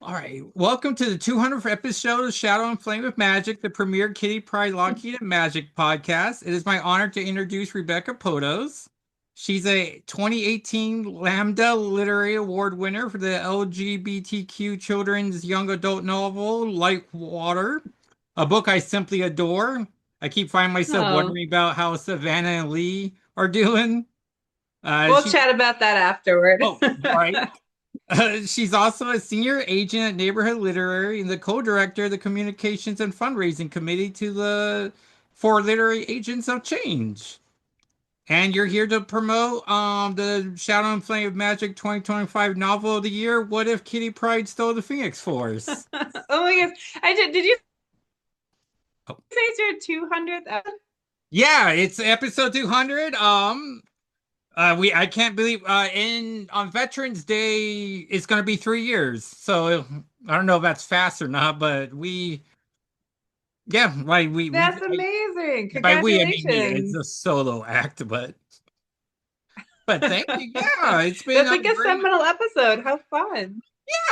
All right, welcome to the 200th episode of Shadow and Flame of Magic, the premier Kitty Pryde Lockheed and Magic podcast. It is my honor to introduce Rebecca Podos. She's a 2018 Lambda Literary Award winner for the LGBTQ children's young adult novel Like Water, a book I simply adore. I keep finding myself Oh, wondering about how Savannah and Lee are doing. we'll She, chat about that afterward. oh, right. She's also a senior agent at Neighborhood Literary and the co-director of the Communications and Fundraising Committee to the for Literary Agents of Change. And you're here to promote the Shadow and Flame of Magic 2025 novel of the year. What if Kitty Pryde stole the Phoenix Force? Oh my gosh. Did you Oh. say it's your 200th episode? Yeah, it's episode 200. I can't believe in on Veterans Day it's going to be 3 years. So I don't know if that's fast or not, but yeah, like That's amazing. by we I mean me. It's Congratulations. a solo act, but thank you. Yeah, it's been That's like a great. seminal episode. How fun.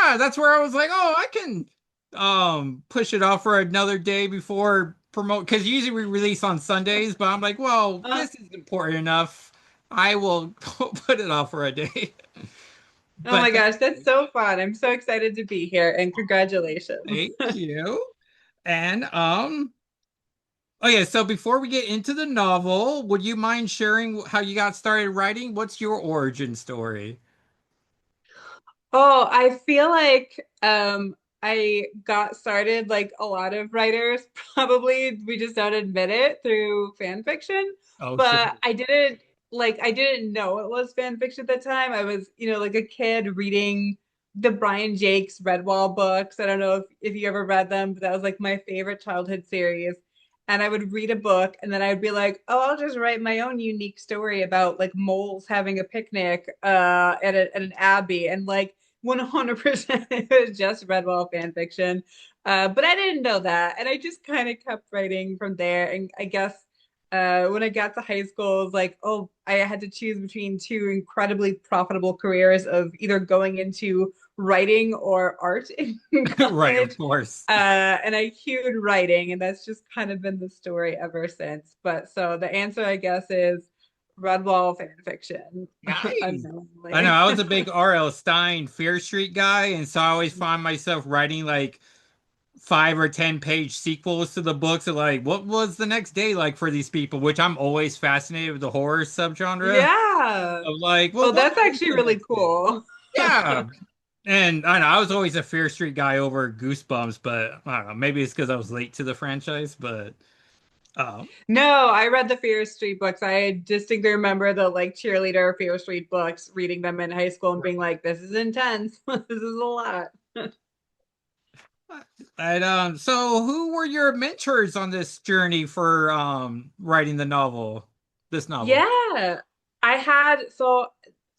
Yeah, that's where I was like, oh, I can push it off for another day before promote because usually we release on Sundays, but I'm like, well, Uh, this is important enough. I will put it off for a day. oh But my gosh, that's so fun. I'm so excited to be here and congratulations. thank you. And oh yeah, so before we get into the novel, would you mind sharing how you got started writing? What's your origin story? Oh, I feel like I got started like a lot of writers, probably we just don't admit it through fan fiction. Oh, sure. But I didn't know it was fan fiction at the time. I was, like a kid reading the Brian Jakes Redwall books. I don't know if you ever read them, but that was like my favorite childhood series. And I would read a book and then I'd be like, oh, I'll just write my own unique story about like moles having a picnic at an abbey. And like 100% it was just Redwall fan fiction. But I didn't know that. And I just kind of kept writing from there. And I guess when I got to high school, it was like, oh, I had to choose between two incredibly profitable careers of either going into writing or art in Right, of college. course. And I queued writing, and that's just kind of been the story ever since. But so the answer, I guess, is Redwall fan fiction, Nice. I know unknowingly. I was a big R.L. Stein Fear Street guy, and so I always find myself writing like 5 or 10 page sequels to the books of like what was the next day like for these people, which I'm always fascinated with the horror subgenre Yeah. of like, well, Oh, what that's is actually the really next day? cool. Yeah. And I know I was always a Fear Street guy over Goosebumps, but I don't know, maybe it's because I was late to the franchise, but um No, I read the Fear Street books. I distinctly remember the like cheerleader Fear Street books, reading them in high school and being like, this is intense. This is a lot. and so who were your mentors on this journey for writing the novel, this novel? Yeah, so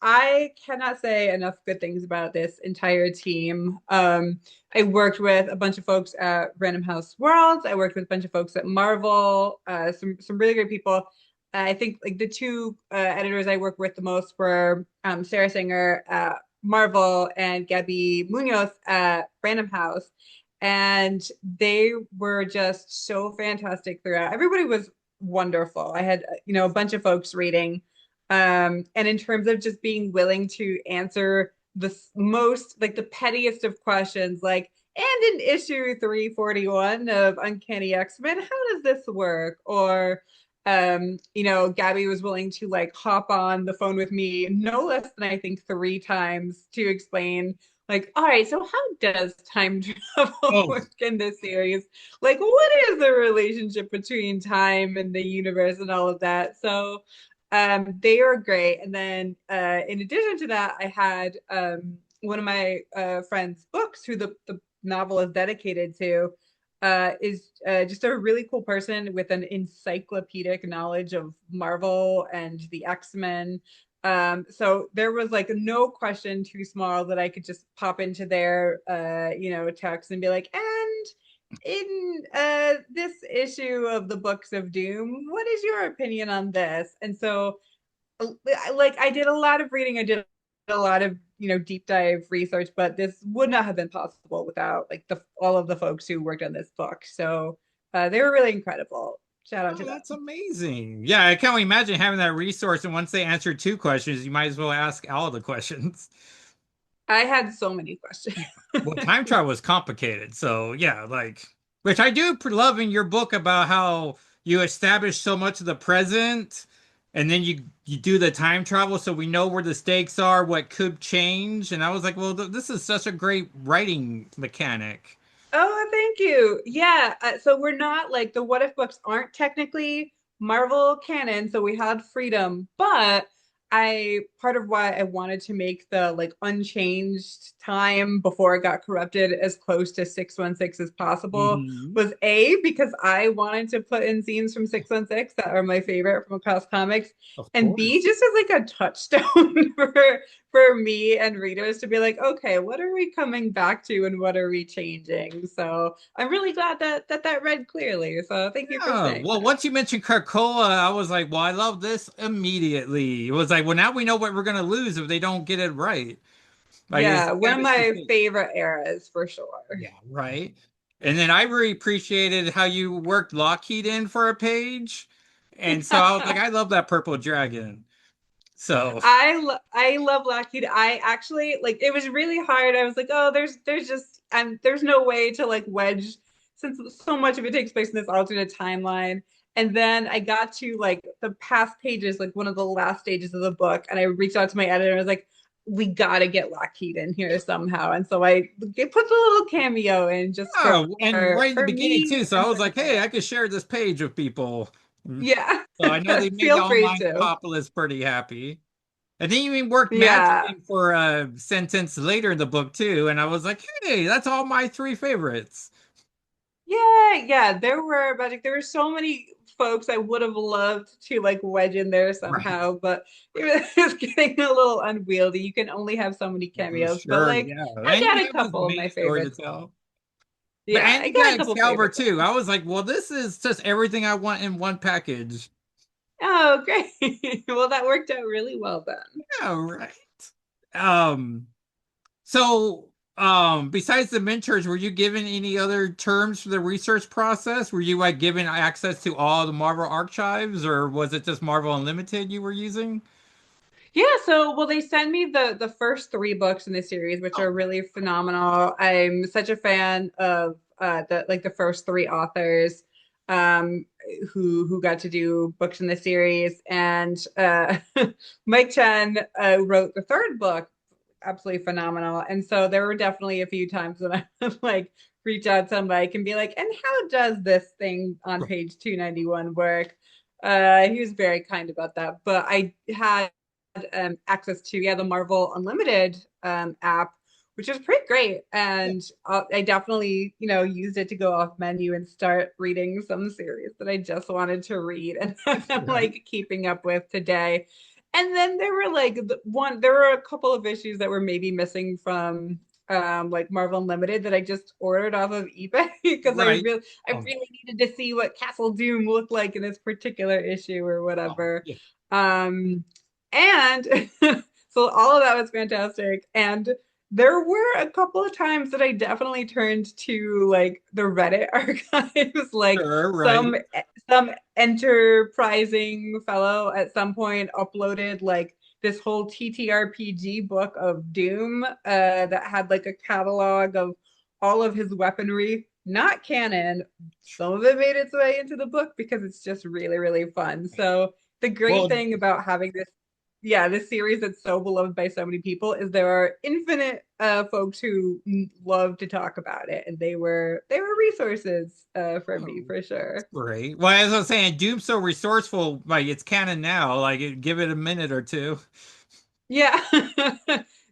I cannot say enough good things about this entire team. I worked with a bunch of folks at Random House Worlds. I worked with a bunch of folks at Marvel, some really great people. I think like the two editors I worked with the most were Sarah Singer at Marvel and Gabby Munoz at Random House. And they were just so fantastic throughout. Everybody was wonderful. I had, a bunch of folks reading. And in terms of just being willing to answer the most, like the pettiest of questions, like, and in issue 341 of Uncanny X-Men, how does this work? Or, Gabby was willing to like hop on the phone with me no less than I think 3 times to explain like, all right, so how does time travel Oh, work in this series? Like, what is the relationship between time and the universe and all of that? So, they are great. And then, in addition to that, I had one of my friends' books, who the novel is dedicated to, is just a really cool person with an encyclopedic knowledge of Marvel and the X-Men. So there was like no question too small that I could just pop into their, text and be like, and in this issue of the Books of Doom, what is your opinion on this? And so, like, I did a lot of reading. I did a lot of deep dive research, but this would not have been possible without like the all of the folks who worked on this book. So they were really incredible. Shout out Oh, to that's them. amazing. Yeah, I can't imagine having that resource. And once they answer two questions, you might as well ask all the questions. I had so many questions. Well, time travel is complicated. So, yeah, like, which I do love in your book about how you establish so much of the present and then you do the time travel so we know where the stakes are, what could change. And I was like, well, this is such a great writing mechanic. Oh, thank you. Yeah. So we're not like the What If books aren't technically Marvel canon, so we had freedom, but I part of why I wanted to make the like unchanged time before it got corrupted as close to 616 as possible Hmm. was A, because I wanted to put in scenes from 616 that are my favorite from across comics, Of and B, course. just as like a touchstone for me and readers to be like, okay, what are we coming back to and what are we changing? So I'm really glad that read clearly. So thank you for Yeah, saying well, that. once you mentioned Krakoa, I was like, well, I love this immediately. It was like, well, now we know what we're gonna lose if they don't get it right. Like, it's Yeah, one of established the my state. favorite eras for sure. Yeah, right. And then I really appreciated how you worked Lockheed in for a page. And so I was like, I love that purple dragon. So, I love Lockheed. I actually like it was really hard. I was like, oh, there's just there's no way to like wedge since so much of it takes place in this alternate timeline. And then I got to like the past pages, like one of the last stages of the book, and I reached out to my editor and I was like, we gotta get Lockheed in here somehow. And so I put the little cameo in just for yeah, and right in the beginning me too. So I and was for like, hey, I him. could share this page with people. Yeah. So I know they made the Feel free online to. populace pretty happy. And then you even worked magic Yeah. in for a sentence later in the book too. And I was like, hey, that's all my three favorites. Yeah. There were so many folks I would have loved to like wedge in there Right. somehow, but it was getting a little unwieldy. You can only have so many For cameos, but sure, like yeah. I And you got a have this couple of main my story to favorites. tell. But Yeah, and I you got a got couple Excalibur favorite too. I ones. was like, well, this is just everything I want in one package. Oh, great. Well, that worked out really well then. Yeah, right. Um, so besides the mentors, were you given any other terms for the research process? Were you like given access to all the Marvel archives, or was it just Marvel Unlimited you were using? Yeah, so well, they sent me the first three books in the series, which Oh, are really phenomenal. I'm such a fan of the first three authors um who got to do books in the series. And Mike Chen wrote the third book, absolutely phenomenal. And so there were definitely a few times when I would like reach out to Mike and be like, and how does this thing on page 291 work? He was very kind about that. But I had access to the Marvel Unlimited app, which is pretty great. And I definitely used it to go off menu and start reading some series that I just wanted to read and I'm right. like keeping up with today. And then there were like there were a couple of issues that were maybe missing from like Marvel Unlimited that I just ordered off of eBay because Right. I Oh, really needed to see what Castle Doom looked like in this particular issue or oh, whatever. yeah. Um, and so all of that was fantastic. And there were a couple of times that I definitely turned to like the Reddit archives, like Sure, right. some enterprising fellow at some point uploaded like this whole TTRPG book of Doom that had like a catalog of all of his weaponry, not canon. Some of it made its way into the book because it's just really, really fun. So the great Well, thing about having this series that's so beloved by so many people is there are infinite folks who love to talk about it, and they were resources for me oh, for that's sure. great. Well, as I was saying, Doom's so resourceful, like it's canon now. Like give it a minute or two. Yeah.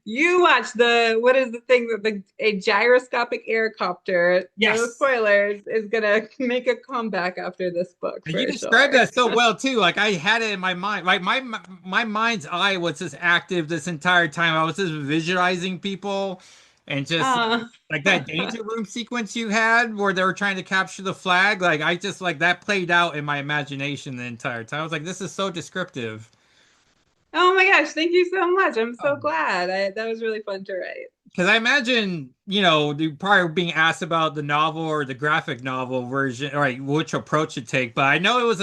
You watch the what is the thing that the a gyroscopic aircopter, no Yes. spoilers, is gonna make a comeback after this book You for described sure. that so well too. Like I had it in my mind. Like my mind's eye was just active this entire time. I was just visualizing people and just Uh, like that danger room sequence you had where they were trying to capture the flag. Like I just like that played out in my imagination the entire time. I was like, this is so descriptive. Oh my gosh, thank you so much. I'm so Um, glad. That was really fun to write. Because I imagine, you probably being asked about the novel or the graphic novel version, or like which approach to take. But I know it was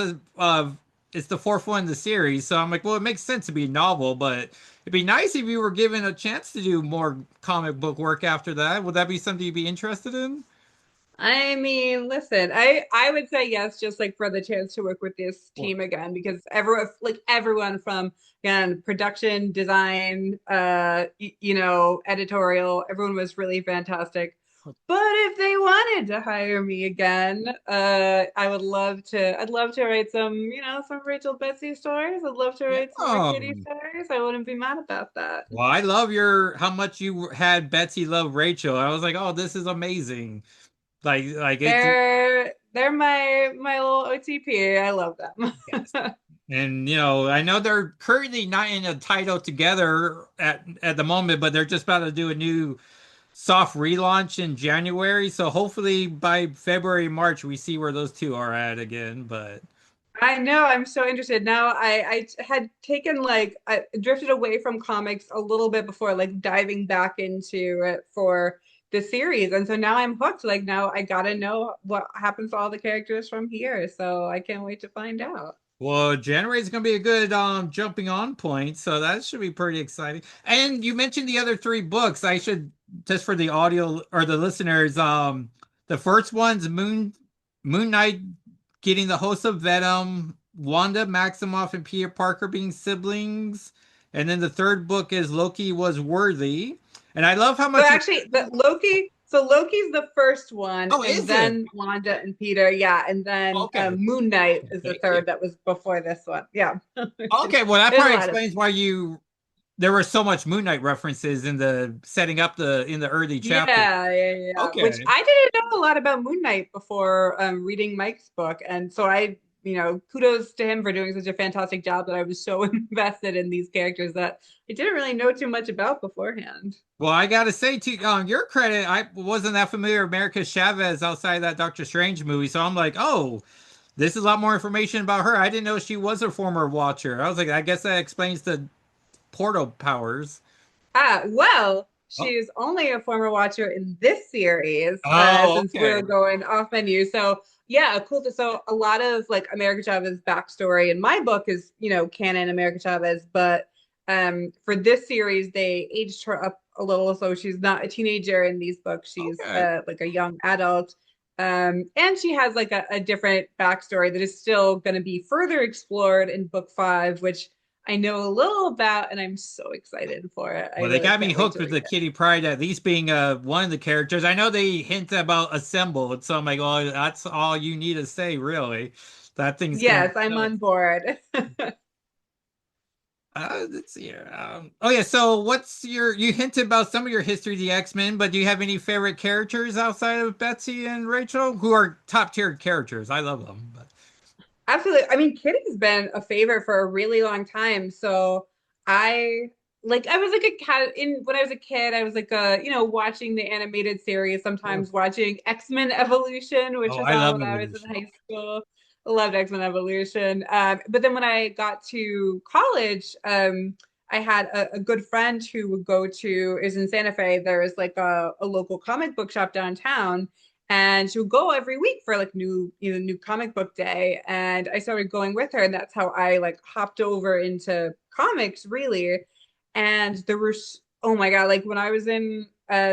it's the fourth one in the series, so I'm like, well, it makes sense to be a novel, but it'd be nice if you were given a chance to do more comic book work after that. Would that be something you'd be interested in? I mean, listen, I would say yes, just like for the chance to work with this Well, team again, because everyone from again production, design, editorial, everyone was really fantastic. But if they wanted to hire me again, I'd love to write some, some Rachel Betsy stories. I'd love to yeah. write some more Kitty stories. I wouldn't be mad about that. Well, I love your how much you had Betsy love Rachel. I was like, oh, this is amazing. Like it's They're my little OTP. I love them. yes. And I know they're currently not in a title together at the moment, but they're just about to do a new soft relaunch in January. So hopefully by February, March, we see where those two are at again. But I know, I'm so interested. Now I had taken I drifted away from comics a little bit before like diving back into it for the series. And so now I'm hooked. Like now I gotta know what happens to all the characters from here. So I can't wait to find out. well, January is going to be a good jumping on point, so that should be pretty exciting. And you mentioned the other three books. I should just for the audio or the listeners, the first one's Moon Knight getting the host of Venom, Wanda Maximoff and Peter Parker being siblings, and then the third book is Loki was worthy. And I love how So much you. actually, Loki's the first one, Oh, and is it? then Wanda and Peter, yeah, and then Okay, Moon Knight is the thank you. third that was before this one. Yeah, Okay, well that there's a probably lot of explains why you there were so much Moon Knight references in the setting up the in the early chapter. yeah. Which Okay. I didn't know a lot about Moon Knight before reading Mike's book, and so kudos to him for doing such a fantastic job that I was so invested in these characters that I didn't really know too much about beforehand. Well, I gotta say to your credit, I wasn't that familiar with America Chavez outside that Doctor Strange movie, so I'm like, oh, this is a lot more information about her. I didn't know she was a former Watcher. I was like, I guess that explains the portal powers. Well, Oh, she's only a former watcher in this series, oh, since okay. we're going off menu. So yeah, cool. So a lot of like America Chavez backstory in my book is, canon America Chavez, but for this series they aged her up a little, so she's not a teenager in these books. She's Okay. like a young adult. And she has like a different backstory that is still going to be further explored in book five, which I know a little about, and I'm so excited for it. I Well, they really got me can't wait hooked to with read the it. Kitty Pryde at least being one of the characters. I know they hint about assembled, so I'm like, oh, that's all you need to say, really. That thing's gonna be Yes, I'm so. on board. Let's see here. Oh yeah, so what's you hinted about some of your history of the X-Men, but do you have any favorite characters outside of Betsy and Rachel who are top tier characters? I love them. But Absolutely. I mean, Kitty's been a favorite for a really long time. So I I was like a cat in when I was a kid, I was like watching the animated series, sure. sometimes watching X-Men Evolution, which Oh, was I on love when I was in Evolution. high school. I loved X-Men Evolution. But then when I got to college, I had a good friend who would go to is in Santa Fe. There is like a local comic book shop downtown, and she would go every week for like new comic book day, and I started going with her, and that's how I like hopped over into comics really. And there were oh my god, like when I was in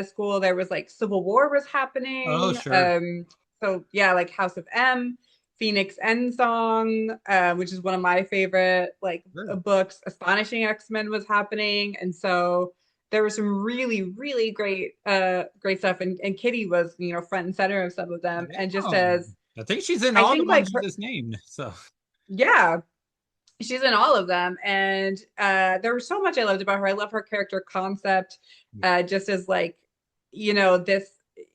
school there was like Civil War was Oh, happening, sure. so yeah, like House of M, Phoenix End Song, which is one of my favorite Sure. books. Astonishing X-Men was happening, and so there was some really, really great stuff. And Kitty was, front and center of some of them. And just as I think she's in I all the think like ones you her, just named. So yeah, she's in all of them. And there was so much I loved about her. I love her character concept. Just as this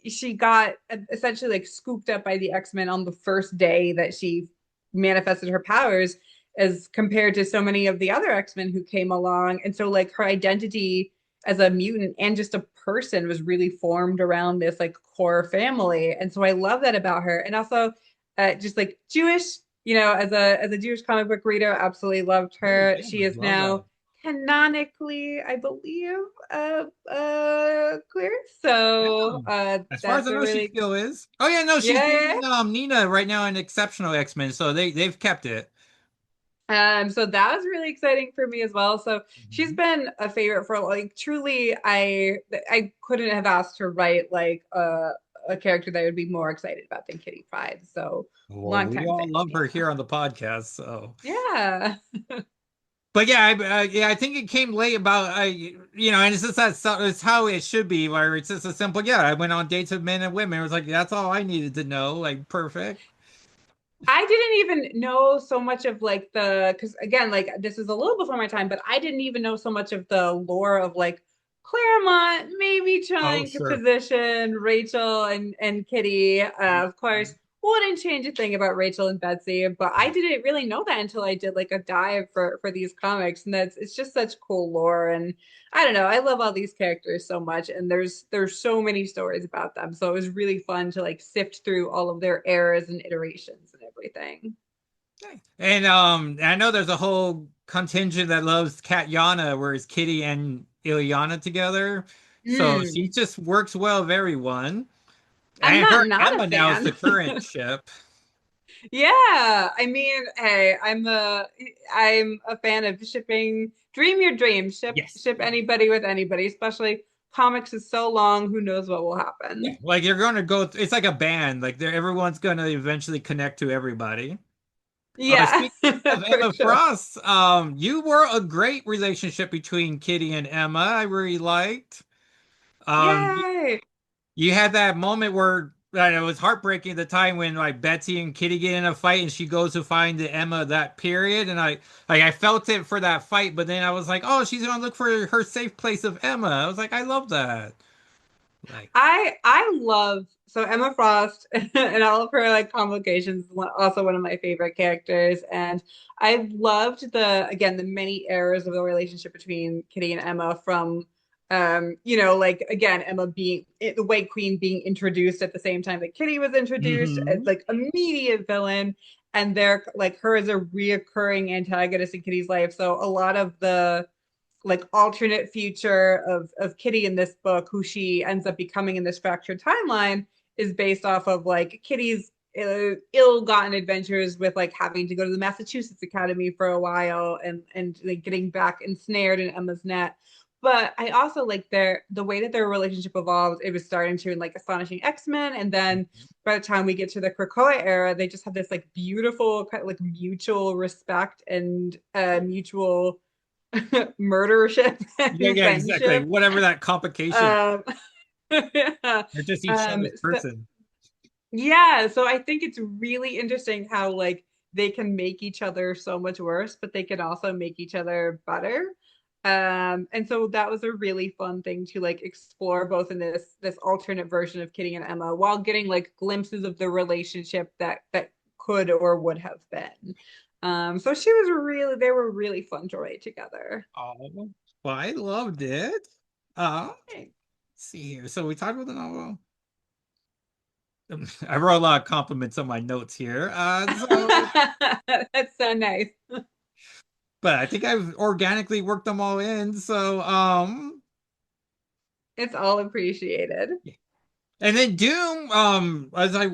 she got essentially like scooped up by the X-Men on the first day that she manifested her powers, as compared to so many of the other X-Men who came along. And so like her identity as a mutant and just a person was really formed around this like core family. And so I love that about her. And also just like Jewish, as a Jewish comic book reader, absolutely loved oh her. yeah, She is love now that. canonically, I believe, clear. Yeah. So As far as that's I a know, she really still is. Oh yeah, no, she's yeah. dating Nina right now in Exceptional X-Men, so they've kept it. So that was really exciting for me as well. So she's Mhm. been a favorite for like truly I couldn't have asked to write like a character that I would be more excited about than Kitty Pryde. So Well, long we time fan. all love her Yeah. here on the podcast, so. Yeah. But yeah, yeah, I think it came late about and it's just it's how it should be, where it's just a simple, yeah, I went on dates with men and women. It was like that's all I needed to know, like perfect. I didn't even know so much of like because again, like this is a little before my time, but I didn't even know so much of the lore of like Claremont maybe Oh, trying to sure. position Rachel and Kitty. Of course, wouldn't change a thing about Rachel and Betsy, but I didn't really know that until I did like a dive for these comics, and it's just such cool lore. And I don't know, I love all these characters so much, and there's so many stories about them, so it was really fun to like sift through all of their eras and iterations and everything. And I know there's a whole contingent that loves Yana, whereas Kitty and Ilyana together. So Mm. she just works well with everyone. I'm And her not a Emma now is fan. the current ship. Yeah, I mean, hey, I'm a fan of shipping. Dream your dreams. Yes. Ship anybody with anybody, especially comics is so long. Who knows what will Yeah. happen? Like you're going to go, it's like a band. Like everyone's going to eventually connect to everybody. Yeah, Speaking of for Emma sure. Frost, you were a great relationship between Kitty and Emma. I really liked. You, Yay! you had that moment where it was heartbreaking at the time when like Betsy and Kitty get in a fight and she goes to find the Emma that period, and I felt it for that fight, but then I was like, oh, she's gonna look for her safe place of Emma. I was like, I love that. Like, I love so Emma Frost and all of her like complications is also one of my favorite characters, and I loved the again the many eras of the relationship between Kitty and Emma from like again Emma being the White Queen being introduced at the same time that Kitty was introduced as hmm like immediate villain, and they're like her as a reoccurring antagonist in Kitty's life. So a lot of the like alternate future of Kitty in this book, who she ends up becoming in this fractured timeline, is based off of like Kitty's ill-gotten adventures with like having to go to the Massachusetts Academy for a while and like getting back ensnared in Emma's net. But I also like the way that their relationship evolved. It was starting to in like Astonishing X-Men, and then by the time we get to the Krakoa era, they just have this like beautiful kind of like mutual respect and mutual murdership yeah, and yeah, exactly. friendship. Whatever that complication, Um, yeah. they're just each other's So, person. yeah, so I think it's really interesting how like they can make each other so much worse, but they can also make each other better. And so that was a really fun thing to like explore both in this alternate version of Kitty and Emma while getting like glimpses of the relationship that could or would have been. So they were really fun to write together. Oh, well, I loved it. Let's see here. So we talked about the novel. I wrote a lot of compliments on my notes here. That's so nice. But I think I've organically worked them all in. It's all appreciated. And then Doom, as I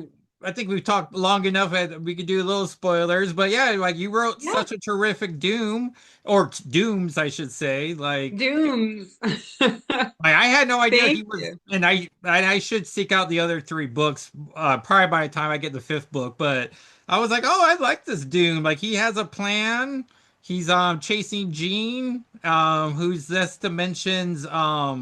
think we've talked long enough that we could do little spoilers, but yeah, like you wrote Yeah. such a terrific Doom, or Dooms, I should say. Dooms. I had no idea he Thank was, you. and I should seek out the other three books, probably by the time I get the fifth book. But I was like, oh, I like this Doom. Like he has a plan. He's chasing Jean, who's this dimension's oh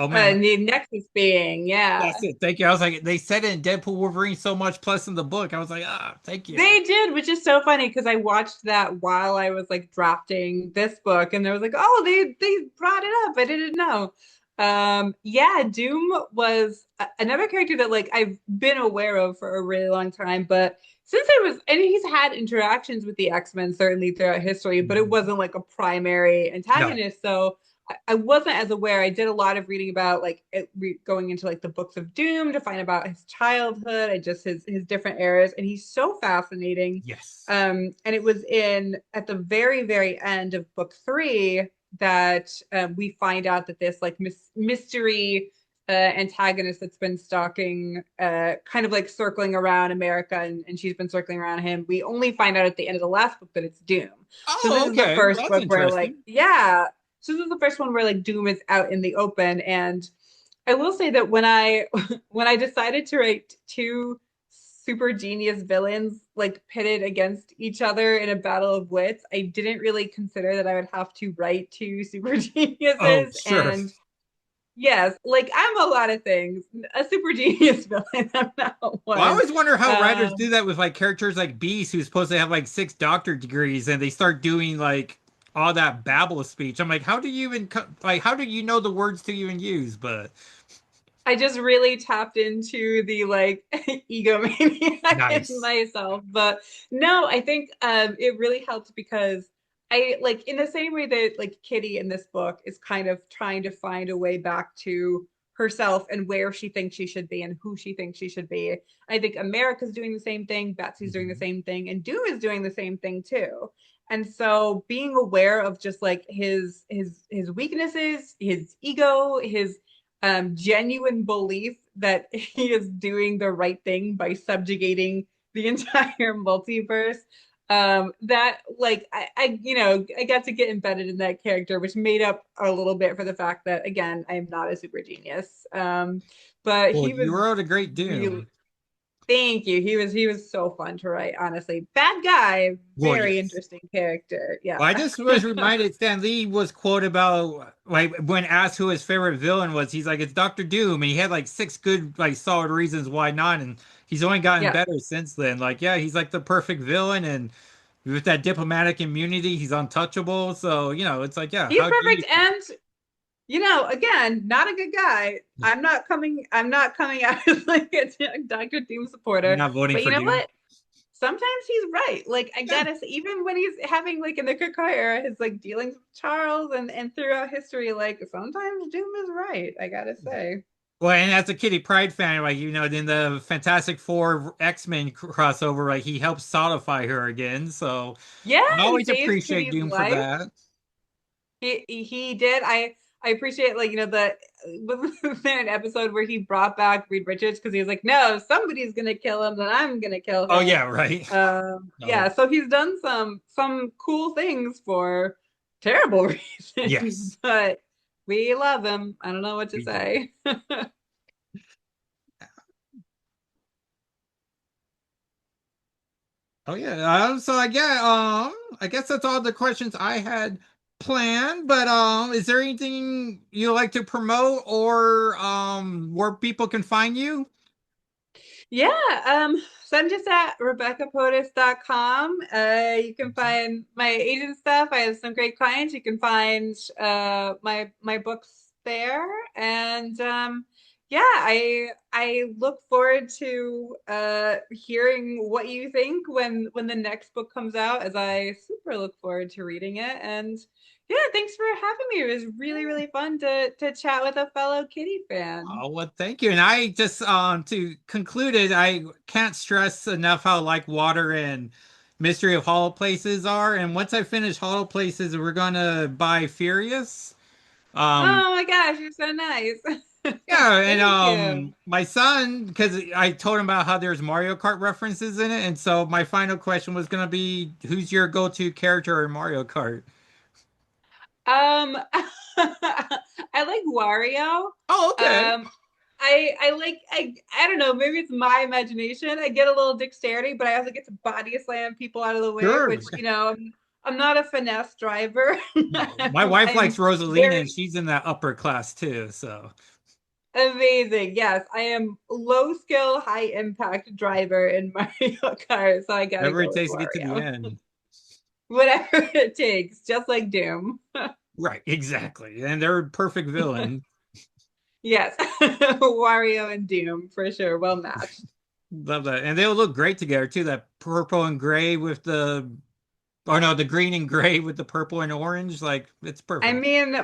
man, The Nexus being, yeah. that's it. Thank you. I was like, they said it in Deadpool Wolverine so much, plus in the book. I was like, ah, thank you. They did, which is so funny because I watched that while I was like drafting this book, and there was like, oh, they brought it up. I didn't know. Yeah, Doom was another character that like I've been aware of for a really long time, but since I was, and he's had interactions with the X-Men certainly throughout history, but it Mhm. wasn't like a primary No. antagonist. So I wasn't as aware. I did a lot of reading about like going into like the books of Doom to find about his childhood and just his different eras, and he's so fascinating. Yes. And it was in at the very very end of book three that we find out that this like mystery antagonist that's been stalking, kind of like circling around America, and she's been circling around him. We only find out at the end of the last book that it's Doom. So this Oh, is the okay. Well, first that's book where like, interesting. yeah. So this is the first one where like Doom is out in the open. And I will say that when I when I decided to write two super genius villains like pitted against each other in a battle of wits, I didn't really consider that I would have to write two super Oh, geniuses. sure. And yes, like I'm a lot of things. A super genius villain, I'm not Well, I one. always wonder how writers do Um, that with like characters like Beast, who's supposed to have like 6 doctor degrees, and they start doing like all that babble speech. I'm like, how do you even like how do you know the words to even use? But I just really tapped into the like egomaniac in nice. myself. But no, I think it really helped because I like in the same way that like Kitty in this book is kind of trying to find a way back to herself and where she thinks she should be and who she thinks she should be. I think America's doing the same thing, Betsy's doing the Mhm. same thing, and Doom is doing the same thing too. And so being aware of just like his weaknesses, his ego, his genuine belief that he is doing the right thing by subjugating the entire multiverse. That like I got to get embedded in that character, which made up a little bit for the fact that again I am not a super genius. But Well, he you was wrote a great really, Doom. thank you. He was so fun to write. Honestly, bad guy, Well, very yes. interesting character. Yeah. Well, I just was reminded Stan Lee was quoted about like when asked who his favorite villain was, he's like, it's Doctor Doom, and he had like 6 good, like solid reasons why not, and he's only gotten Yeah. better since then. Like, yeah, he's like the perfect villain, and with that diplomatic immunity, he's untouchable. So, it's like, yeah, He's how do you perfect. And again, not a good guy. I'm not coming out as like a Dr. Doom you're supporter. not voting But you for know Doom? what? Sometimes he's right. Like I Yeah. gotta say, even when he's having like in the Krakoa era, his like dealings with Charles and throughout history, like sometimes Doom is right. I gotta say. Well, and as a Kitty Pryde fan, like in the Fantastic Four X-Men crossover, like he helped solidify her again. So Yeah, I he always saved appreciate Kitty's Doom for life. that. He did. I appreciate like the was there an episode where he brought back Reed Richards because he was like, no, somebody's gonna kill him, then I'm gonna kill Oh him. yeah, right. Yeah, No. so he's done some cool things for terrible reasons, Yes, but we love him. I don't know what to we do. say. Oh yeah. So I guess that's all the questions I had planned. But is there anything you like to promote or where people can find you? Yeah, so I'm just at RebeccaPotus.com. You can find my agent stuff. I have some great clients. You can find my books there. And yeah, I look forward to hearing what you think when the next book comes out, as I super look forward to reading it. And yeah, thanks for having me. It was really, really fun to chat with a fellow Kitty fan. Oh, well, thank you. And I just to conclude it, I can't stress enough how like water and Mystery of Hollow Places are. And once I finish Hollow Places, we're gonna buy Furious. Um, Oh my gosh, you're so nice. yeah, and Thank you. my son, because I told him about how there's Mario Kart references in it, and so my final question was gonna be, who's your go-to character in Mario Kart? Um, I like Wario. Oh, okay. I don't know, maybe it's my imagination. I get a little dexterity, but I also get to body slam people out of the way, Sure. which I'm not a finesse driver. No, my wife likes I'm Rosalina, and very she's in that upper class too. So amazing. Yes, I am low skill, high impact driver in Mario Kart, so I gotta whatever it go with takes to get to the Wario. end. Whatever it takes, just like Doom. Right, exactly. And they're a perfect villain. Yes, Wario and Doom for sure. Well matched. Love that. And they'll look great together too. That purple and gray with the, or no, the green and gray with the purple and orange. Like, it's I perfect. mean,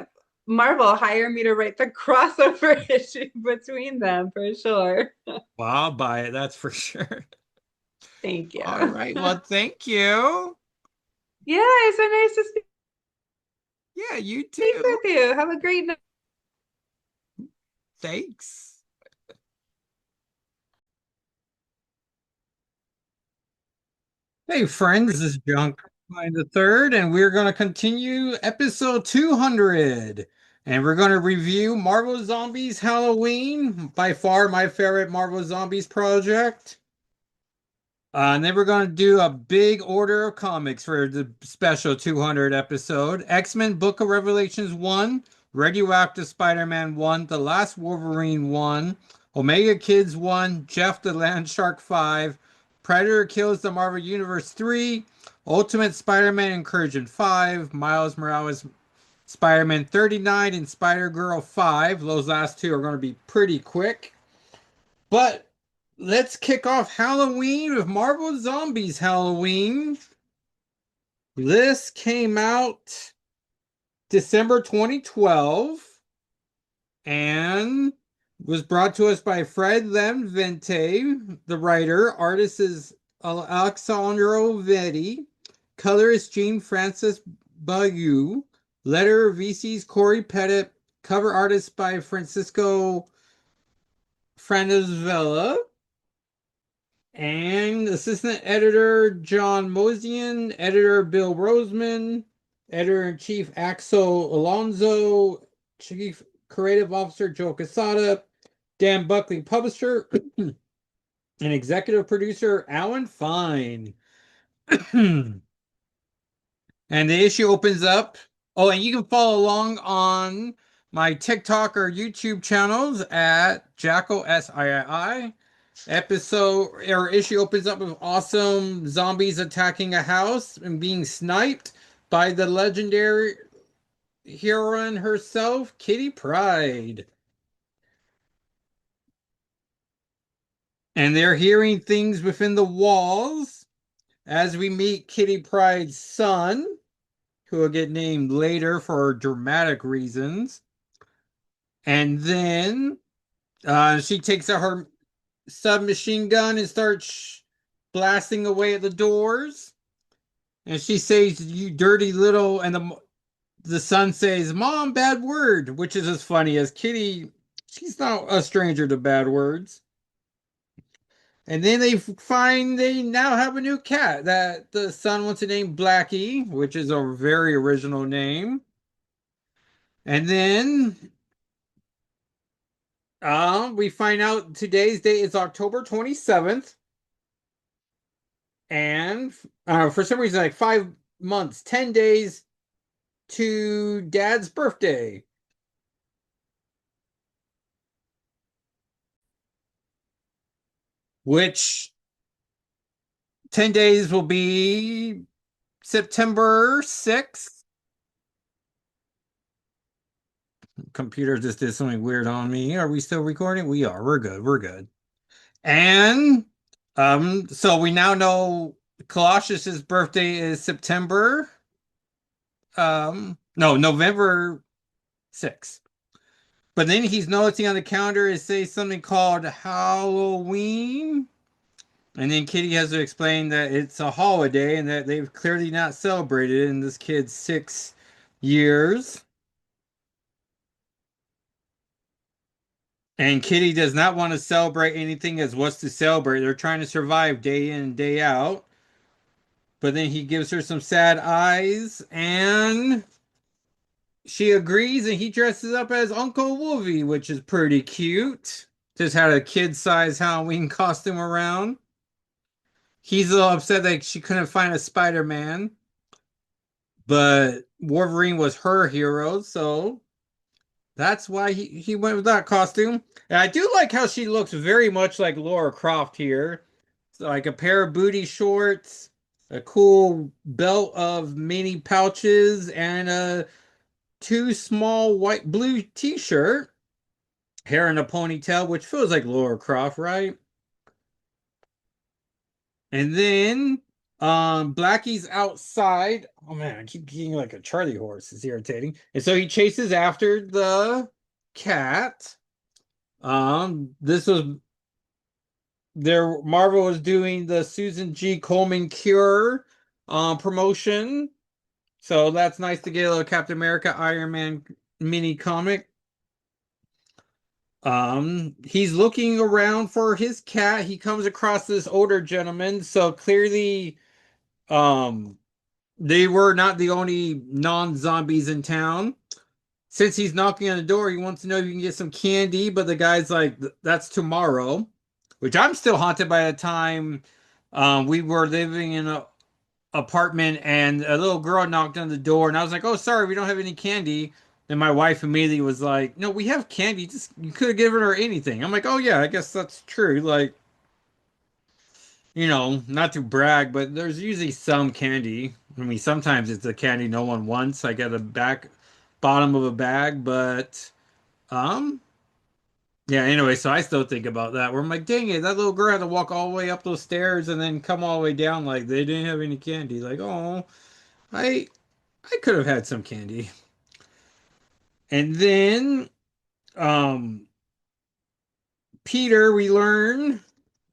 Marvel, hire me to write the crossover issue between them for sure. Well, I'll buy it, that's for sure. Thank you. All right. Well, thank you. Yeah, it's so nice to Yeah, you speak too. with you. Have a great night. Thanks. Hey, friends, this is John Klein the third, and we're going to continue episode 200. And we're going to review Marvel Zombies Halloween, by far my favorite Marvel Zombies project. And then we're going to do a big order of comics for the special 200 episode. X-Men Book of Revelations 1, Radioactive Spider-Man 1, The Last Wolverine 1, Omega Kids 1, Jeff the Land Shark 5, Predator Kills the Marvel Universe 3, Ultimate Spider-Man Incursion 5, Miles Morales Spider-Man 39, and Spider-Girl 5. Those last two are going to be pretty quick. But let's kick off Halloween with Marvel Zombies Halloween. This came out December 2012 and was brought to us by Fred Lemvente, the writer. Artist is Alexandro Vetti. Colorist Jean Francis Bayou. Letter VC's Corey Pettit. Cover artist by Francisco Franizvella. And assistant editor John Mosian, editor Bill Roseman, editor-in-chief Axel Alonso, chief creative officer Joe Quesada, Dan Buckley, publisher, and executive producer Alan Fine. And the issue opens up. Oh, and you can follow along on my TikTok or YouTube channels at Jackal SII. Episode or issue opens up with awesome zombies attacking a house and being sniped by the legendary heroine herself, Kitty Pryde. And they're hearing things within the walls as we meet Kitty Pryde's son, who will get named later for dramatic reasons. And then she takes out her submachine gun and starts blasting away at the doors. And she says, "You dirty little," and the son says, "Mom, bad word," which is as funny as Kitty. She's not a stranger to bad words. And then they find they now have a new cat that the son wants to name Blackie, which is a very original name. And then we find out today's date is October 27th. And for some reason, like 5 months, 10 days to Dad's birthday. Which 10 days will be September 6th. Computer just did something weird on me. Are we still recording? We are. We're good. We're good. And so we now know Colossus's birthday is September. No, November 6th. But then he's noticing on the calendar it says something called Halloween. And then Kitty has to explain that it's a holiday and that they've clearly not celebrated in this kid's 6 years. And Kitty does not want to celebrate anything as what's to celebrate. They're trying to survive day in and day out. But then he gives her some sad eyes and she agrees and he dresses up as Uncle Wolvie, which is pretty cute. Just had a kid-sized Halloween costume around. He's a little upset that she couldn't find a Spider-Man. But Wolverine was her hero, so that's why he went with that costume. And I do like how she looks very much like Laura Croft here. So like a pair of booty shorts, a cool belt of mini pouches, and a too small white blue t-shirt. Hair in a ponytail, which feels like Laura Croft, right? And then Blackie's outside. Oh man, I keep getting like a Charlie horse. It's irritating. And so he chases after the cat. This was there. Marvel was doing the Susan G. Coleman Cure promotion. So that's nice to get a little Captain America Iron Man mini comic. He's looking around for his cat. He comes across this older gentleman. So clearly, um, they were not the only non-zombies in town. Since he's knocking on the door, he wants to know if you can get some candy, but the guy's like, "That's tomorrow," which I'm still haunted by the time we were living in a apartment and a little girl knocked on the door, and I was like, "Oh, sorry, we don't have any candy." And my wife immediately was like, "No, we have candy. Just you could have given her anything." I'm like, "Oh yeah, I guess that's true." Like, not to brag, but there's usually some candy. I mean, sometimes it's a candy no one wants, like at the back bottom of a bag, but um yeah, anyway, so I still think about that where I'm like, dang it, that little girl had to walk all the way up those stairs and then come all the way down like they didn't have any candy. Like, oh, I I could have had some candy. And then um Peter, we learn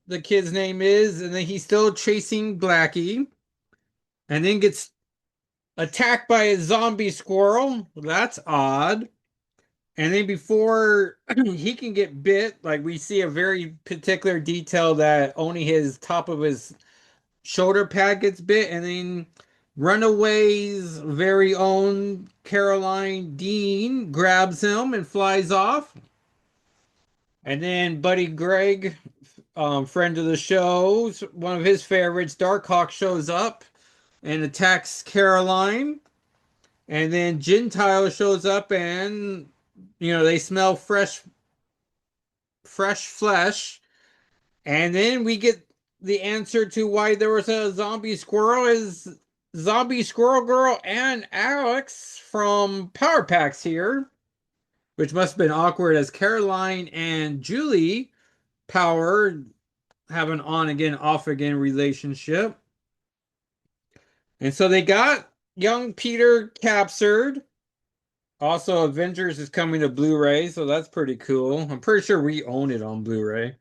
the kid's name is, and then he's still chasing Blackie, and then gets attacked by a zombie squirrel. That's odd. And then before he can get bit, like we see a very particular detail that only his top of his shoulder pad gets bit, and then Runaway's very own Caroline Dean grabs him and flies off. And then Buddy Greg, friend of the show, one of his favorites, Darkhawk, shows up and attacks Caroline. And then Gentile shows up and they smell fresh flesh. And then we get the answer to why there was a zombie squirrel is zombie squirrel girl and Alex from Power Packs here, which must have been awkward as Caroline and Julie Power have an on again, off again relationship. And so they got young Peter captured. Also, Avengers is coming to Blu-ray, so that's pretty cool. I'm pretty sure we own it on Blu-ray.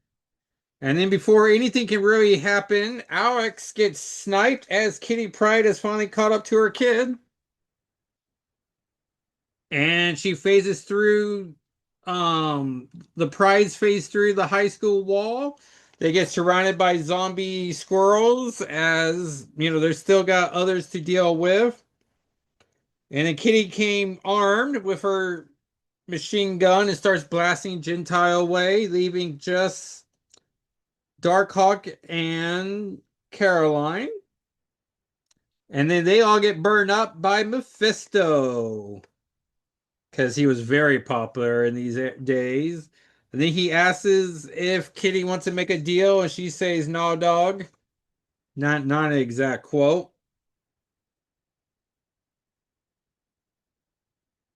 And then before anything can really happen, Alex gets sniped as Kitty Pryde has finally caught up to her kid. And she phases through the prize phase through the high school wall. They get surrounded by zombie squirrels as they're still got others to deal with. And then Kitty came armed with her machine gun and starts blasting Gentile away, leaving just Darkhawk and Caroline. And then they all get burned up by Mephisto because he was very popular in these days. And then he asks if Kitty wants to make a deal, and she says, "No, dog." Not an exact quote,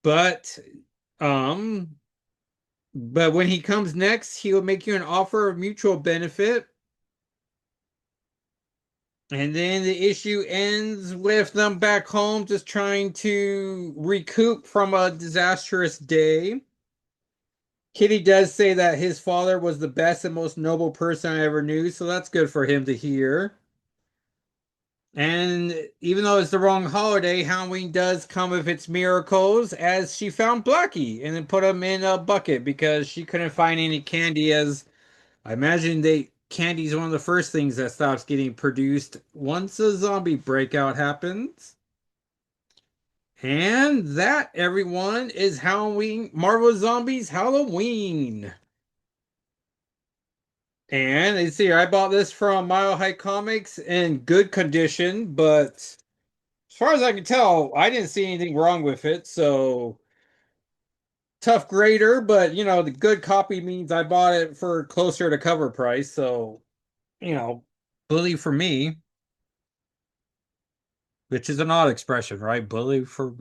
but um, but when he comes next, he will make you an offer of mutual benefit. And then the issue ends with them back home just trying to recoup from a disastrous day. Kitty does say that his father was the best and most noble person I ever knew, so that's good for him to hear. And even though it's the wrong holiday, Halloween does come with its miracles as she found Blackie and then put him in a bucket because she couldn't find any candy as I imagine candy is one of the first things that stops getting produced once a zombie breakout happens. And that, everyone, is Halloween Marvel Zombies Halloween. And you see, I bought this from Mile High Comics in good condition, but as far as I can tell, I didn't see anything wrong with it. So tough grader, but the good copy means I bought it for closer to cover price. So, you know, bully for me, which is an odd expression, right? Bully for.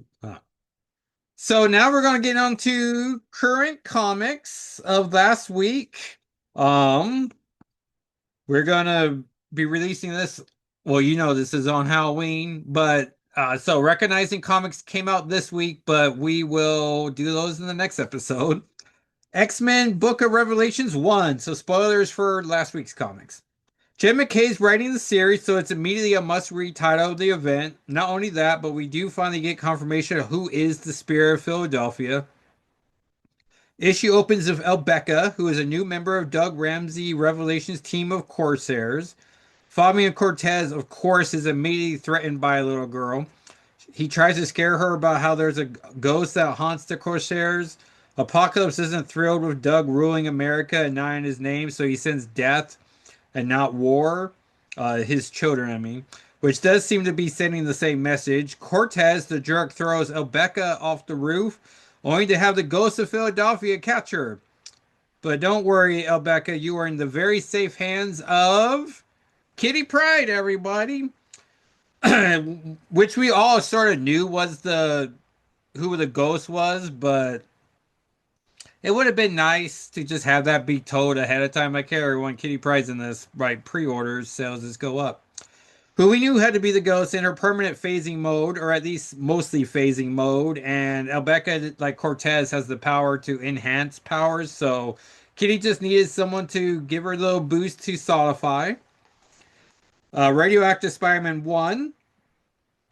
So now we're gonna get on to current comics of last week. Um, we're gonna be releasing this Well, this is on Halloween, but so Recognizing Comics came out this week, but we will do those in the next episode. X-Men Book of Revelations 1. So spoilers for last week's comics. Jim McKay's writing the series, so it's immediately a must-read title of the event. Not only that, but we do finally get confirmation of who is the Spirit of Philadelphia. Issue opens with Elbecca, who is a new member of Doug Ramsey Revelations team of Corsairs. Fabian Cortez, of course, is immediately threatened by a little girl. He tries to scare her about how there's a ghost that haunts the Corsairs. Apocalypse isn't thrilled with Doug ruling America and not in his name, so he sends death and not war. His children, I mean. Which does seem to be sending the same message. Cortez, the jerk, throws Elbecca off the roof, only to have the ghost of Philadelphia catch her. But don't worry, Elbecca, you are in the very safe hands of Kitty Pryde, everybody. Which we all sort of knew was the who the ghost was, but it would have been nice to just have that be told ahead of time. Like, hey, everyone, Kitty Pryde's in this, right? Pre-orders, sales just go up. Who we knew had to be the ghost in her permanent phasing mode, or at least mostly phasing mode. And Albeca, like Cortez, has the power to enhance powers. So Kitty just needed someone to give her a little boost to solidify. Radioactive Spider-Man 1.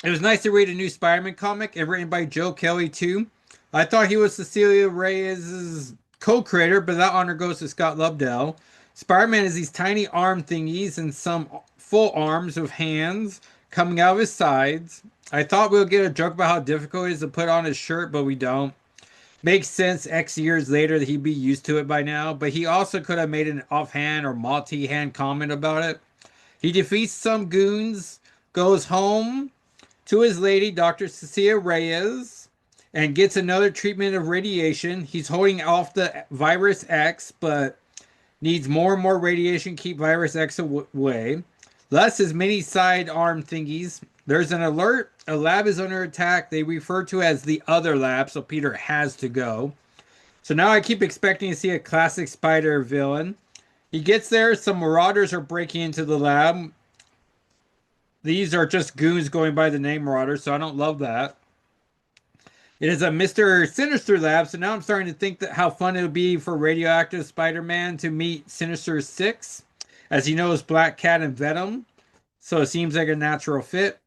It was nice to read a new Spider-Man comic and written by Joe Kelly, too. I thought he was Cecilia Reyes' co-creator, but that honor goes to Scott Lobdell. Spider-Man is these tiny arm thingies and some full arms with hands coming out of his sides. I thought we would get a joke about how difficult it is to put on his shirt, but we don't. Makes sense X years later that he'd be used to it by now, but he also could have made an offhand or multi-hand comment about it. He defeats some goons, goes home to his lady, Dr. Cecilia Reyes, and gets another treatment of radiation. He's holding off the Virus X, but needs more and more radiation to keep Virus X away. Thus, his many side arm thingies. There's an alert. A lab is under attack. They refer to as the other lab, so Peter has to go. So now I keep expecting to see a classic Spider villain. He gets there. Some marauders are breaking into the lab. These are just goons going by the name Marauders, so I don't love that. It is a Mr. Sinister lab, so now I'm starting to think that how fun it would be for Radioactive Spider-Man to meet Sinister Six, as he knows Black Cat and Venom, so it seems like a natural fit.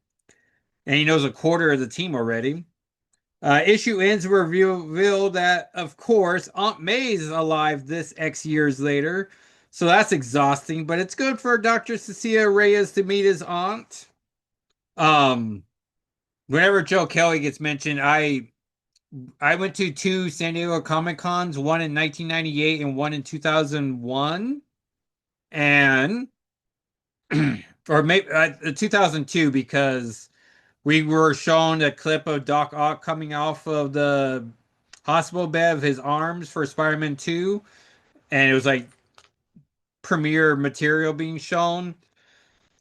And he knows a quarter of the team already. Issue ends with reveal that, of course, Aunt May's alive this X years later. So that's exhausting, but it's good for Dr. Cecilia Reyes to meet his aunt. Whenever Joe Kelly gets mentioned, I went to two San Diego Comic Cons, one in 1998 and one in 2001. And or maybe 2002, because we were shown a clip of Doc Ock coming off of the hospital bed of his arms for Spider-Man 2, and it was like premiere material being shown.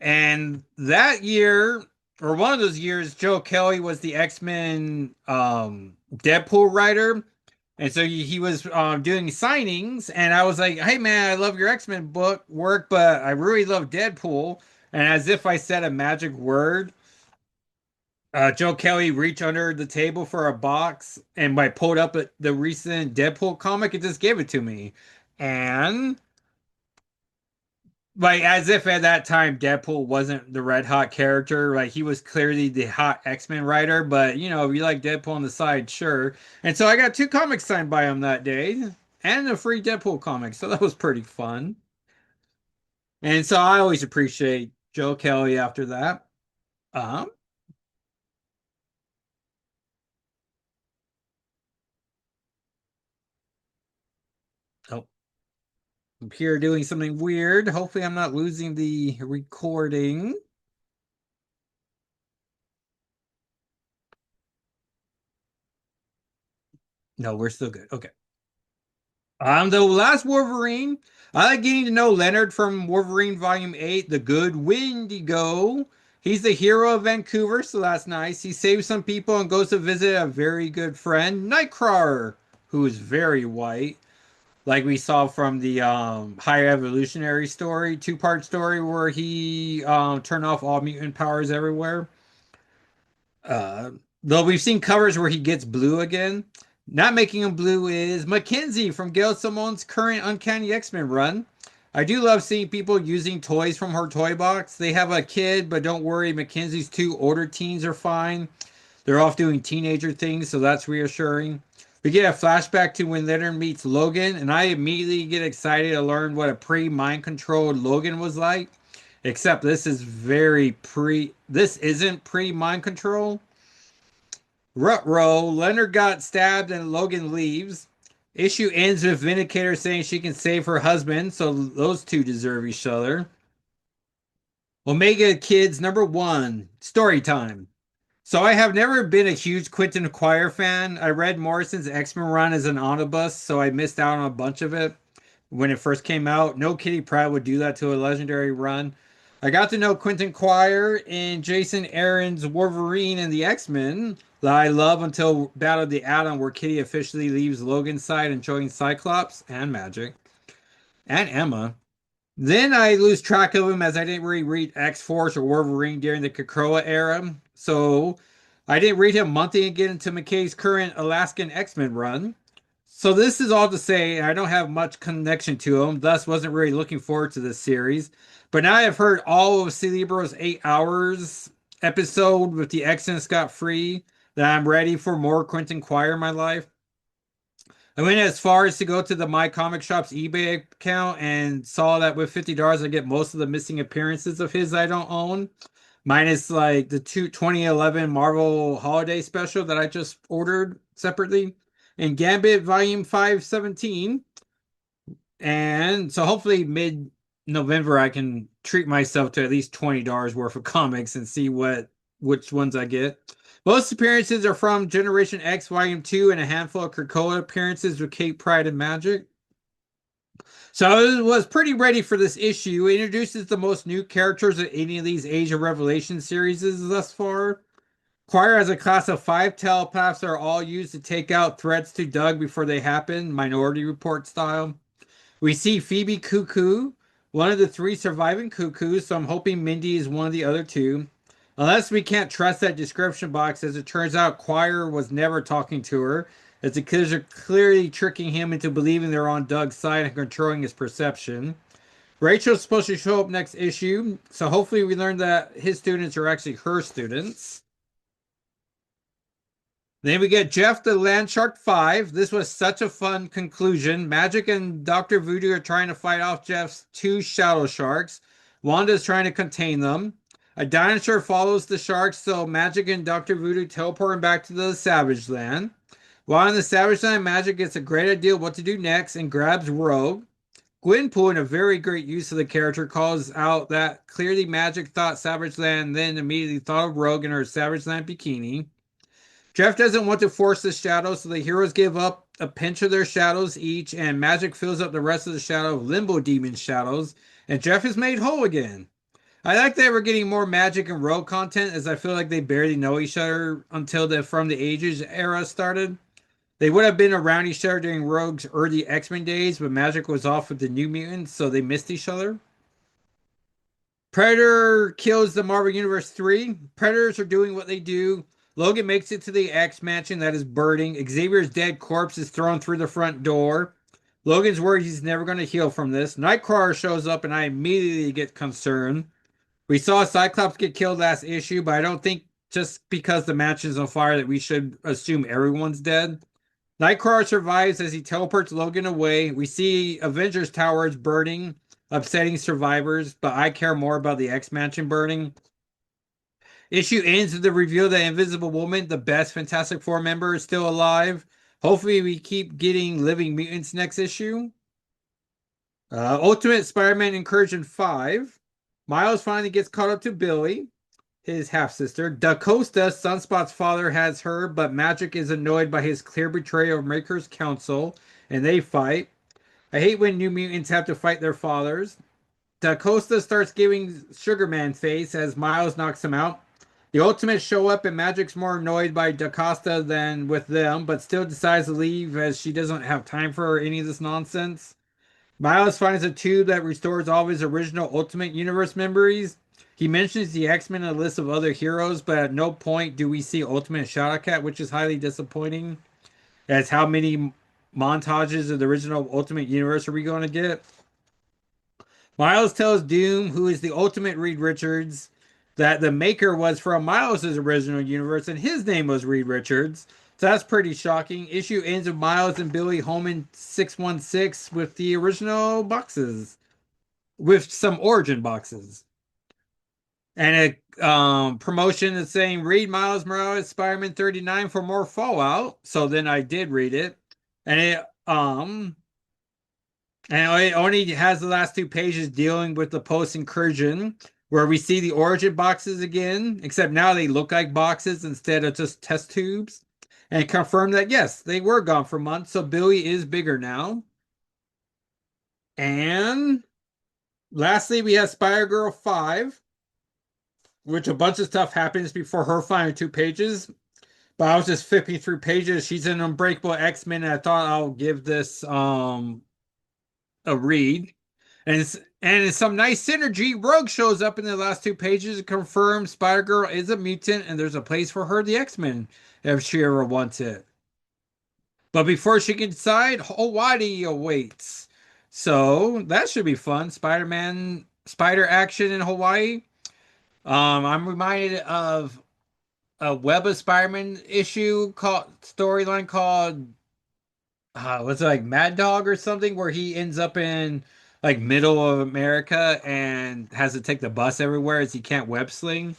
And that year, or one of those years, Joe Kelly was the X-Men Deadpool writer. And so he was doing signings, and I was like, hey, man, I love your X-Men book work, but I really love Deadpool. And as if I said a magic word, Joe Kelly reached under the table for a box, and I pulled up the recent Deadpool comic and just gave it to me. And like, as if at that time Deadpool wasn't the red hot character, like he was clearly the hot X-Men writer, but if you like Deadpool on the side, sure. And so I got two comics signed by him that day and a free Deadpool comic, so that was pretty fun. And so I always appreciate Joe Kelly after that. Um, oh, I'm here doing something weird. Hopefully I'm not losing the recording. No, we're still good. Okay. The last Wolverine. I like getting to know Leonard from Wolverine Volume 8, The Good Wendigo. He's the hero of Vancouver, so that's nice. He saves some people and goes to visit a very good friend, Nightcrawler, who is very white. like we saw from the Higher Evolutionary story, two-part story where he turned off all mutant powers everywhere. Uh, though we've seen covers where he gets blue again. Not making him blue is Mackenzie from Gail Simone's current Uncanny X-Men run. I do love seeing people using toys from her toy box. They have a kid, but don't worry, Mackenzie's two older teens are fine. They're off doing teenager things, so that's reassuring. We get a flashback to when Leonard meets Logan, and I immediately get excited to learn what a pre-mind controlled Logan was like. Except this isn't pre-mind control. Rutro, Leonard got stabbed and Logan leaves. Issue ends with Vindicator saying she can save her husband, so those two deserve each other. Omega Kids number 1, story time. So I have never been a huge Quentin Quire fan. I read Morrison's X-Men run as an omnibus, so I missed out on a bunch of it when it first came out. No Kitty Pryde would do that to a legendary run. I got to know Quentin Quire and Jason Aaron's Wolverine and the X-Men that I love until Battle of the Atom, where Kitty officially leaves Logan's side and joins Cyclops and Magik and Emma. Then I lose track of him as I didn't really read X Force or Wolverine during the Krakoa era. So I didn't read him monthly and get into McKay's current Alaskan X-Men run. So this is all to say I don't have much connection to him, thus wasn't really looking forward to this series. But now I've heard all of Cerebro's 8 hours episode with the X-Men Scott Free that I'm ready for more Quentin Quire in my life. I went as far as to go to the My Comic Shop's eBay account and saw that with $50 I get most of the missing appearances of his I don't own, minus like the 2011 Marvel Holiday Special that I just ordered separately, and Gambit Volume 517. And so hopefully mid November I can treat myself to at least $20 worth of comics and see which ones I get. Most appearances are from Generation X Volume 2 and a handful of Krakoa appearances with Kate, Pryde, and Magik. So I was pretty ready for this issue. It introduces the most new characters of any of these Age of Revelation series thus far. Quire has a class of 5 telepaths that are all used to take out threats to Doug before they happen, Minority Report style. We see Phoebe Cuckoo, one of the 3 surviving Cuckoos, so I'm hoping Mindy is one of the other 2. Unless we can't trust that description box, as it turns out Quire was never talking to her, as the kids are clearly tricking him into believing they're on Doug's side and controlling his perception. Rachel's supposed to show up next issue, so hopefully we learn that his students are actually her students. Then we get Jeff the Landshark 5. This was such a fun conclusion. Magik and Dr. Voodoo are trying to fight off Jeff's 2 shadow sharks. Wanda's trying to contain them. A dinosaur follows the sharks, so Magik and Dr. Voodoo teleport him back to the Savage Land. While in the Savage Land, Magik gets a great idea what to do next and grabs Rogue. Gwenpool, in a very great use of the character, calls out that clearly Magik thought Savage Land, then immediately thought of Rogue in her Savage Land bikini. Jeff doesn't want to force the shadows, so the heroes give up a pinch of their shadows each, and Magik fills up the rest of the shadow of Limbo Demon shadows, and Jeff is made whole again. I like that we're getting more Magik and Rogue content, as I feel like they barely know each other until the From the Ages era started. They would have been around each other during Rogue's early X-Men days, but Magik was off with the New Mutants, so they missed each other. Predator kills the Marvel Universe 3. Predators are doing what they do. Logan makes it to the X mansion that is burning. Xavier's dead corpse is thrown through the front door. Logan's worried he's never going to heal from this. Nightcrawler shows up and I immediately get concerned. We saw Cyclops get killed last issue, but I don't think just because the mansion's on fire that we should assume everyone's dead. Nightcrawler survives as he teleports Logan away. We see Avengers Tower is burning, upsetting survivors, but I care more about the X mansion burning. Issue ends with the reveal that Invisible Woman, the best Fantastic Four member, is still alive. Hopefully we keep getting Living Mutants next issue. Ultimate Spider-Man Incursion 5. Miles finally gets caught up to Billy, his half-sister. Da Costa, Sunspot's father, has her, but Magik is annoyed by his clear betrayal of Maker's council, and they fight. I hate when New Mutants have to fight their fathers. Da Costa starts giving Sugar Man face as Miles knocks him out. The Ultimates show up and Magic's more annoyed by DaCosta than with them, but still decides to leave as she doesn't have time for any of this nonsense. Miles finds a tube that restores all of his original Ultimate Universe memories. He mentions the X-Men in a list of other heroes, but at no point do we see Ultimate Shadowcat, which is highly disappointing. As how many montages of the original Ultimate Universe are we going to get? Miles tells Doom, who is the ultimate Reed Richards, that the maker was from Miles' original universe and his name was Reed Richards. So that's pretty shocking. Issue ends with Miles and Billy home in 616 with the original boxes, with some origin boxes. And a promotion is saying read Miles Morales Spider-Man 39 for more Fallout. So then I did read it. And it only has the last two pages dealing with the post Incursion, where we see the origin boxes again, except now they look like boxes instead of just test tubes. And confirm that yes, they were gone for months, so Billy is bigger now. And lastly, we have Spider-Girl 5, which a bunch of stuff happens before her final two pages. But I was just flipping through pages. She's an Unbreakable X-Men, and I thought I'll give this a read. And it's some nice synergy. Rogue shows up in the last two pages and confirms Spider-Girl is a mutant and there's a place for her, the X-Men, if she ever wants it. But before she can decide, Hawaii awaits. So that should be fun. Spider-Man, spider action in Hawaii. I'm reminded of a Web of Spider-Man issue called storyline called what's it like Mad Dog or something, where he ends up in like middle of America and has to take the bus everywhere as he can't web sling.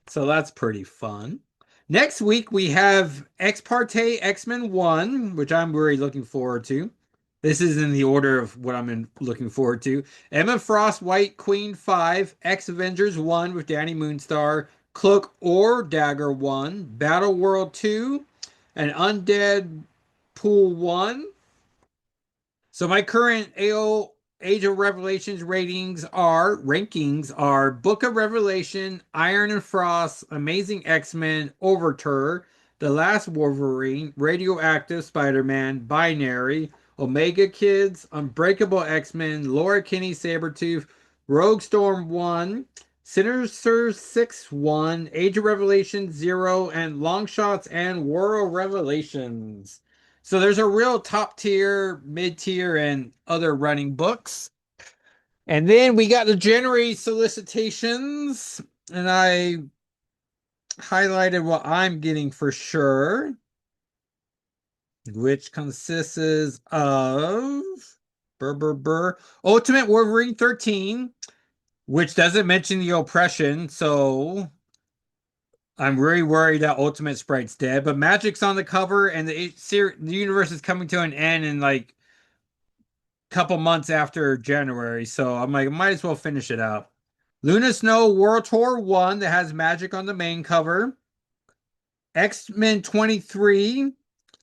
So that's pretty fun. Next week we have Ex Parte X-Men 1, which I'm really looking forward to. This is in the order of what looking forward to. Emma Frost White Queen 5, X Avengers 1 with Danny Moonstar, Cloak or Dagger 1, Battle World 2, and Undead Pool 1. So my current AO Age of Revelations rankings are Book of Revelation, Iron and Frost, Amazing X-Men, Overture, The Last Wolverine, Radioactive Spider-Man, Binary, Omega Kids, Unbreakable X-Men, Laura Kinney Sabretooth, Rogue Storm 1, Sinister 6 1, Age of Revelation 0, and Longshots and World Revelations. So there's a real top tier, mid tier, and other running books. And then we got the January solicitations, and I highlighted what I'm getting for sure, which consists of Ultimate Wolverine 13, which doesn't mention the oppression, so I'm really worried that Ultimate Sprite's dead. But Magic's on the cover, and the universe is coming to an end in like couple months after January, so I'm like, might as well finish it out. Luna Snow World Tour 1 that has Magic on the main cover. X-Men 23,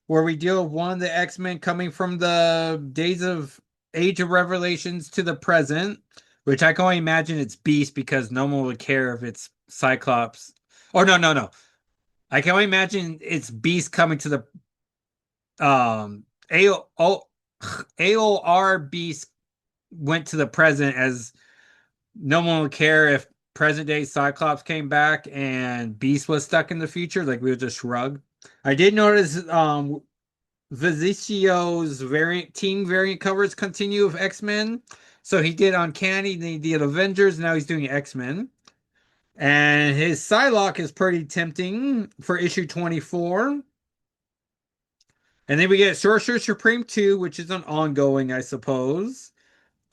where we deal with one of the X-Men coming from the days of Age of Revelations to the present, which I can only imagine it's Beast because no one would care if it's Cyclops. Oh, no. I can only imagine it's Beast coming to the AOR Beast went to the present, as no one would care if present day Cyclops came back and Beast was stuck in the future. Like we would just shrug. I did notice Vizicio's team variant covers continue of X-Men. So he did Uncanny, then he did Avengers, now he's doing X-Men. And his Psylocke is pretty tempting for issue 24. And then we get Sorcerer Supreme 2, which is an ongoing, I suppose.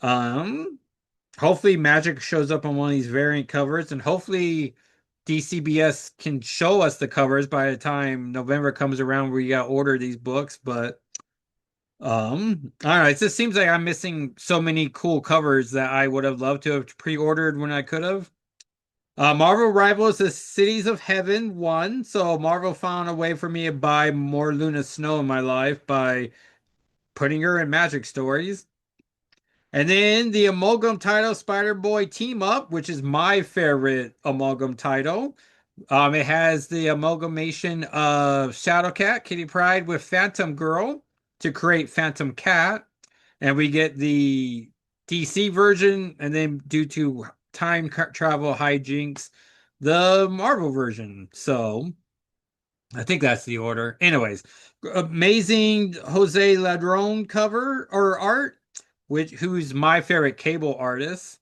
Hopefully Magic shows up on one of these variant covers, and hopefully DCBS can show us the covers by the time November comes around where you gotta order these books. But I don't know. It just seems like I'm missing so many cool covers that I would have loved to have pre-ordered when I could have. Marvel Rivals the Cities of Heaven 1. So Marvel found a way for me to buy more Luna Snow in my life by putting her in Magic stories. And then the Amalgam title Spider Boy Team Up, which is my favorite Amalgam title It has the amalgamation of Shadowcat, Kitty Pryde with Phantom Girl to create Phantom Cat, and we get the DC version, and then due to travel hijinks, the Marvel version. So I think that's the order. Anyways, amazing Jose Ladrone cover or art, which who's my favorite Cable artist,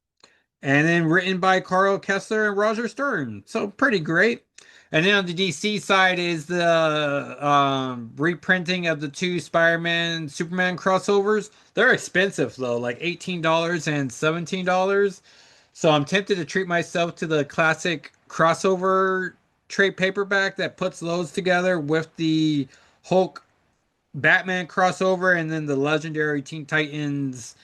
and then written by Carl Kessler and Roger Stern. So pretty great. And then on the DC side is the reprinting of the two Spider-Man Superman crossovers. They're expensive though, like $18 and $17. So I'm tempted to treat myself to the classic crossover trade paperback that puts those together with the Hulk Batman crossover and then the legendary Teen Titans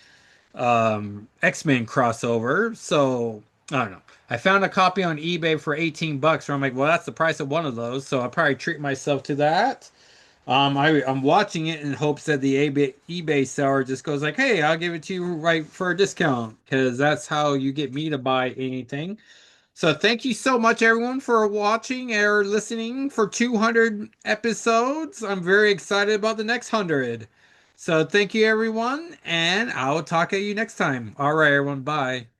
X-Men crossover. So I don't know. I found a copy on eBay for 18 bucks where I'm like, well, that's the price of one of those. So I'll probably treat myself to that. I'm watching it in hopes that the eBay seller just goes like, hey, I'll give it to you right for a discount because that's how you get me to buy anything. So thank you so much, everyone, for watching or listening for 200 episodes. I'm very excited about the next 100. So thank you, everyone, and I will talk at you next time. All right, everyone. Bye.